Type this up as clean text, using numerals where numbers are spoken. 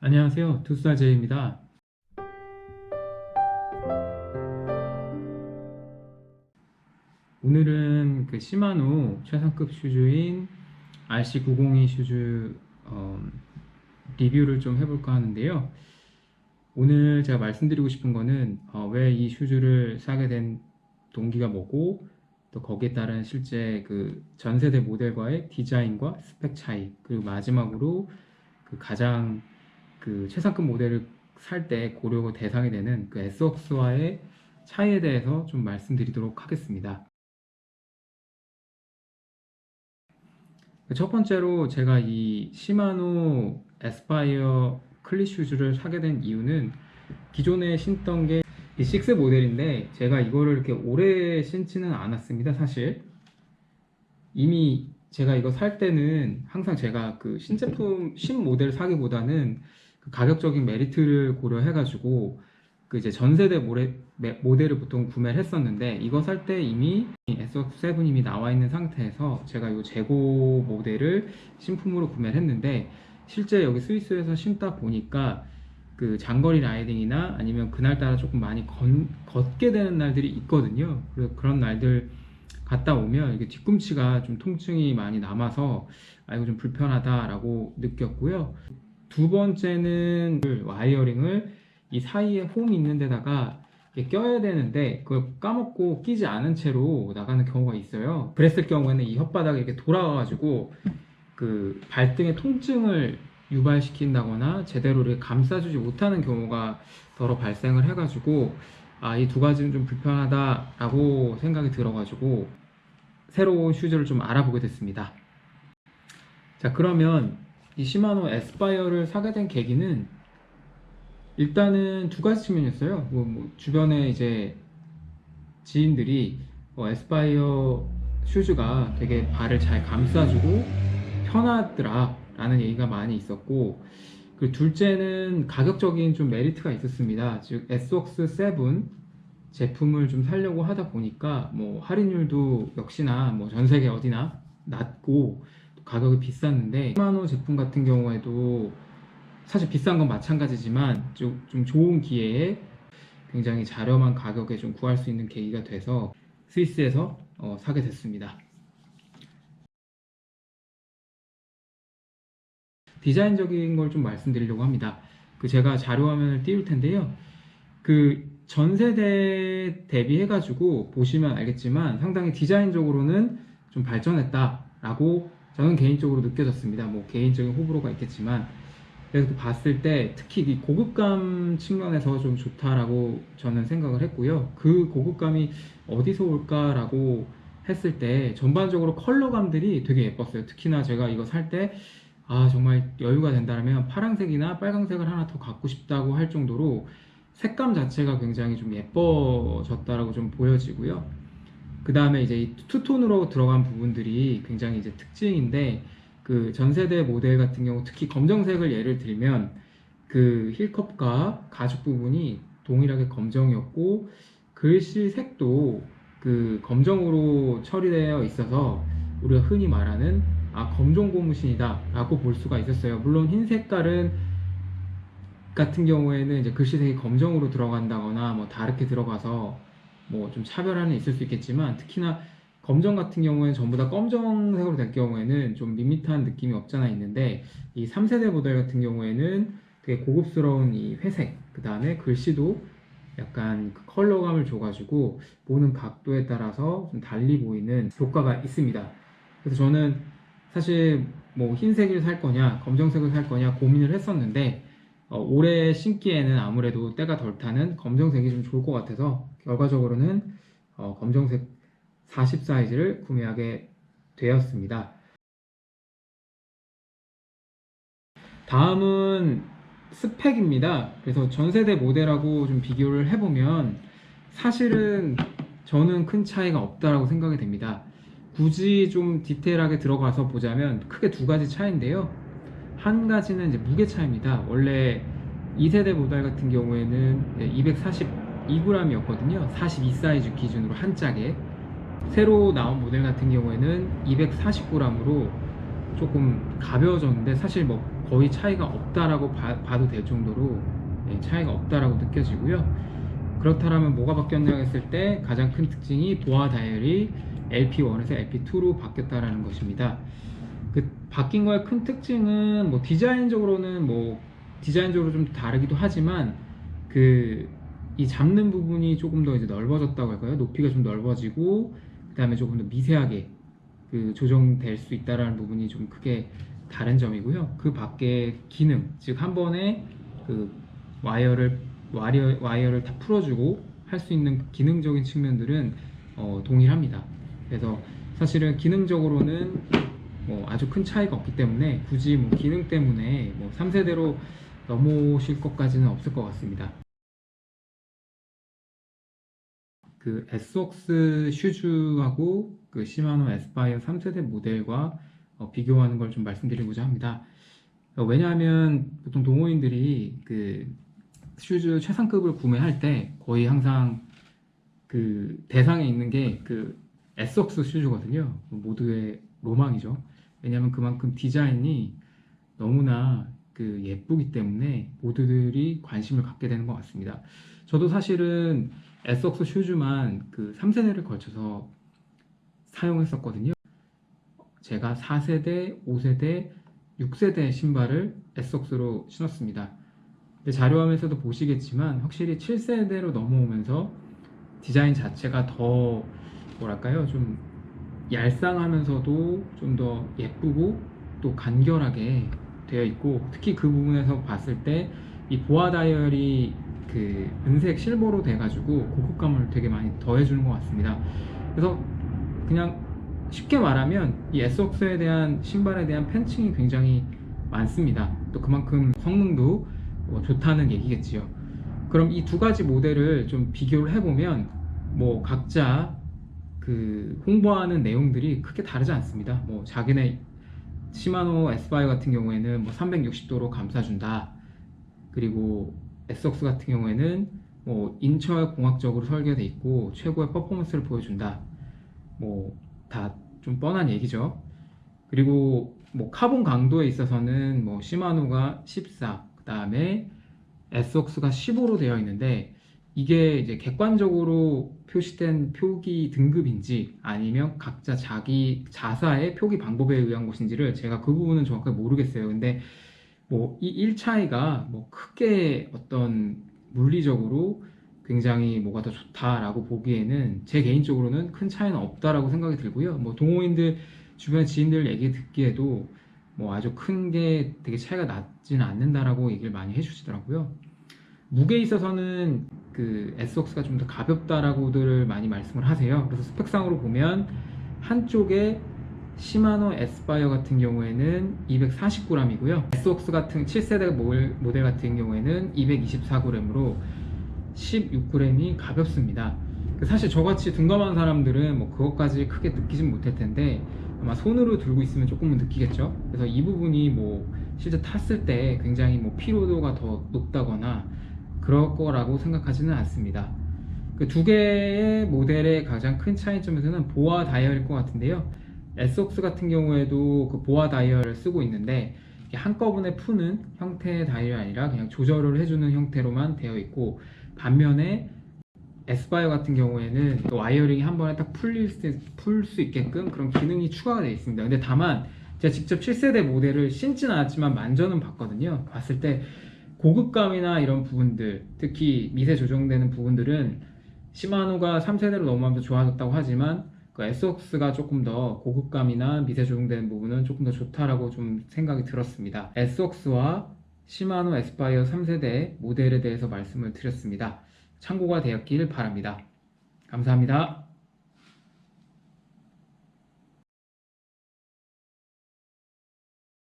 안녕하세요. 투스타제이입니다. 오늘은 그 시마노 최상급 슈즈인 RC902 슈즈 리뷰를 좀 해볼까 하는데요. 오늘 제가 말씀드리고 싶은 거는 왜 이 슈즈를 사게 된 동기가 뭐고, 또 거기에 따른 실제 그 전세대 모델과의 디자인과 스펙 차이, 그리고 마지막으로 그 가장 그 최상급 모델을 살 때 고려 대상이 되는 그 S웍스와의 차이에 대해서 좀 말씀드리도록 하겠습니다. 첫 번째로 제가 이 시마노 에스파이어 클릿 슈즈를 사게 된 이유는, 기존에 신던 게 이 6 모델인데 제가 이거를 이렇게 오래 신지는 않았습니다. 사실 이미 제가 이거 살 때는 항상 제가 그 신제품 신모델 사기보다는 그 가격적인 메리트를 고려해가지고 그 이제 전세대 모델을 보통 구매를 했었는데, 이거 살 때 이미 S7 이미 나와 있는 상태에서 제가 이 재고 모델을 신품으로 구매를 했는데, 실제 여기 스위스에서 신다 보니까 그 장거리 라이딩이나 아니면 그날따라 조금 많이 걷게 되는 날들이 있거든요. 그래서 그런 날들 갔다 오면 이게 뒤꿈치가 좀 통증이 많이 남아서 이거 좀 불편하다라고 느꼈고요. 두 번째는 와이어링을 이 사이에 홈이 있는 데다가 껴야 되는데 그걸 까먹고 끼지 않은 채로 나가는 경우가 있어요. 그랬을 경우에는 이 혓바닥이 이렇게 돌아가가지고 그 발등의 통증을 유발시킨다거나 제대로 이렇게 감싸주지 못하는 경우가 더러 발생을 해가지고, 이 두 가지는 좀 불편하다라고 생각이 들어가지고 새로운 슈즈를 좀 알아보게 됐습니다. 자, 그러면 이 시마노 에스파이어를 사게 된 계기는 일단은 두 가지 측면이었어요. 주변에 이제 지인들이 에스파이어 슈즈가 되게 발을 잘 감싸주고 편하더라 라는 얘기가 많이 있었고, 그리고 둘째는 가격적인 좀 메리트가 있었습니다. 즉 S웍스 7 제품을 좀 사려고 하다 보니까 할인율도 역시나 전 세계 어디나 낮고 가격이 비쌌는데, 시마노 제품 같은 경우에도 사실 비싼 건 마찬가지지만 좀 좋은 기회에 굉장히 저렴한 가격에 좀 구할 수 있는 계기가 돼서 스위스에서 사게 됐습니다. 디자인적인 걸 좀 말씀드리려고 합니다. 제가 자료 화면을 띄울 텐데요. 그 전세대 대비해가지고 보시면 알겠지만 상당히 디자인적으로는 좀 발전했다라고 저는 개인적으로 느껴졌습니다. 개인적인 호불호가 있겠지만, 그래서 봤을 때 특히 이 고급감 측면에서 좀 좋다라고 저는 생각을 했고요. 그 고급감이 어디서 올까라고 했을 때 전반적으로 컬러감들이 되게 예뻤어요. 특히나 제가 이거 살 때 정말 여유가 된다면 파란색이나 빨강색을 하나 더 갖고 싶다고 할 정도로 색감 자체가 굉장히 좀 예뻐졌다라고 좀 보여지고요. 그 다음에 이제 이 투톤으로 들어간 부분들이 굉장히 이제 특징인데, 그 전세대 모델 같은 경우 특히 검정색을 예를 들면 그 힐컵과 가죽 부분이 동일하게 검정이었고, 글씨 색도 그 검정으로 처리되어 있어서 우리가 흔히 말하는 검정 고무신이다 라고 볼 수가 있었어요. 물론 흰 색깔은 같은 경우에는 이제 글씨색이 검정으로 들어간다거나 다르게 들어가서 좀 차별화는 있을 수 있겠지만, 특히나 검정 같은 경우에는 전부 다 검정색으로 될 경우에는 좀 밋밋한 느낌이 없잖아 있는데, 이 3세대 모델 같은 경우에는 되게 고급스러운 이 회색, 그 다음에 글씨도 약간 그 컬러감을 줘가지고 보는 각도에 따라서 좀 달리 보이는 효과가 있습니다. 그래서 저는 사실 흰색을 살 거냐 검정색을 살 거냐 고민을 했었는데, 올해 신기에는 아무래도 때가 덜 타는 검정색이 좀 좋을 것 같아서 결과적으로는 검정색 40 사이즈를 구매하게 되었습니다. 다음은 스펙입니다. 그래서 전세대 모델하고 좀 비교를 해보면 사실은 저는 큰 차이가 없다라고 생각이 됩니다. 굳이 좀 디테일하게 들어가서 보자면 크게 두 가지 차이인데요. 한 가지는 이제 무게 차이입니다. 원래 2세대 모델 같은 경우에는 242g이었거든요. 42 사이즈 기준으로 한 짝에. 새로 나온 모델 같은 경우에는 249g으로 조금 가벼워졌는데, 사실 거의 차이가 없다라고 봐도 될 정도로 차이가 없다라고 느껴지고요. 그렇다면 뭐가 바뀌었냐 했을 때 가장 큰 특징이 보아 다이얼이 LP1에서 LP2로 바뀌었다라는 것입니다. 그 바뀐 거의 큰 특징은 뭐 디자인적으로는 디자인적으로 좀 다르기도 하지만 이 잡는 부분이 조금 더 이제 넓어졌다고 할까요? 높이가 좀 넓어지고 그 다음에 조금 더 미세하게 조정될 수 있다라는 부분이 좀 크게 다른 점이고요. 그 밖에 기능, 즉 한 번에 와이어를 다 풀어주고 할 수 있는 기능적인 측면들은 동일합니다. 그래서 사실은 기능적으로는 아주 큰 차이가 없기 때문에 굳이 기능 때문에 3세대로 넘어오실 것까지는 없을 것 같습니다. 에스웍스 슈즈하고 시마노 에스파이어 3세대 모델과 비교하는 걸 좀 말씀드리고자 합니다. 왜냐하면 보통 동호인들이 슈즈 최상급을 구매할 때 거의 항상 대상에 있는 게 에스웍스 슈즈거든요. 모두의 로망이죠. 왜냐하면 그만큼 디자인이 너무나 예쁘기 때문에 모두들이 관심을 갖게 되는 것 같습니다. 저도 사실은 에스웍스 슈즈만 3세대를 걸쳐서 사용했었거든요. 제가 4세대, 5세대, 6세대 신발을 에스웍스로 신었습니다. 근데 자료화면에서도 보시겠지만 확실히 7세대로 넘어오면서 디자인 자체가 더 뭐랄까요, 좀 얄쌍하면서도 좀 더 예쁘고 또 간결하게 되어 있고, 특히 그 부분에서 봤을 때 이 보아 다이얼이 은색 실버로 돼가지고 고급감을 되게 많이 더해주는 것 같습니다. 그래서 그냥 쉽게 말하면 이 에스웍스에 대한 신발에 대한 팬층이 굉장히 많습니다. 또 그만큼 성능도 좋다는 얘기겠지요. 그럼 이 두 가지 모델을 좀 비교를 해보면 각자 홍보하는 내용들이 크게 다르지 않습니다. 자기네 시마노 에스파이어 같은 경우에는 360도로 감싸준다. 그리고 에스웍스 같은 경우에는 인처 공학적으로 설계되어 있고 최고의 퍼포먼스를 보여준다. 다 좀 뻔한 얘기죠. 그리고 카본 강도에 있어서는 시마노가 14, 그 다음에 에스웍스가 15로 되어 있는데, 이게 이제 객관적으로 표시된 표기 등급인지 아니면 각자 자기 자사의 표기 방법에 의한 것인지를 제가 그 부분은 정확하게 모르겠어요. 근데 이 1차이가 크게 어떤 물리적으로 굉장히 뭐가 더 좋다라고 보기에는 제 개인적으로는 큰 차이는 없다라고 생각이 들고요. 동호인들 주변 지인들 얘기 듣기에도 아주 큰 게 되게 차이가 나지는 않는다라고 얘기를 많이 해주시더라고요. 무게에 있어서는 에스웍스가 좀 더 가볍다라고들 많이 말씀을 하세요. 그래서 스펙상으로 보면 한쪽에 시마노 에스파이어 같은 경우에는 240g이고요. 에스웍스 같은 7세대 모델 같은 경우에는 224g으로 16g이 가볍습니다. 사실 저같이 둔감한 사람들은 그것까지 크게 느끼진 못할 텐데 아마 손으로 들고 있으면 조금은 느끼겠죠. 그래서 이 부분이 실제 탔을 때 굉장히 피로도가 더 높다거나 그럴 거라고 생각하지는 않습니다. 두 개의 모델의 가장 큰 차이점에서는 보아 다이얼일 것 같은데요. 에스웍스 같은 경우에도 보아 다이얼을 쓰고 있는데 한꺼번에 푸는 형태의 다이얼이 아니라 그냥 조절을 해주는 형태로만 되어 있고, 반면에 에스파이어 같은 경우에는 와이어링이 한 번에 딱 풀 수 있게끔 그런 기능이 추가가 되어 있습니다. 근데 다만 제가 직접 7세대 모델을 신지는 않았지만 만져는 봤거든요. 봤을 때 고급감이나 이런 부분들, 특히 미세 조정되는 부분들은 시마노가 3세대로 넘어가면서 좋아졌다고 하지만 에스웍스가 조금 더 고급감이나 미세 조정되는 부분은 조금 더 좋다라고 좀 생각이 들었습니다. 에스웍스와 시마노 에스파이어 3세대 모델에 대해서 말씀을 드렸습니다. 참고가 되었길 바랍니다. 감사합니다.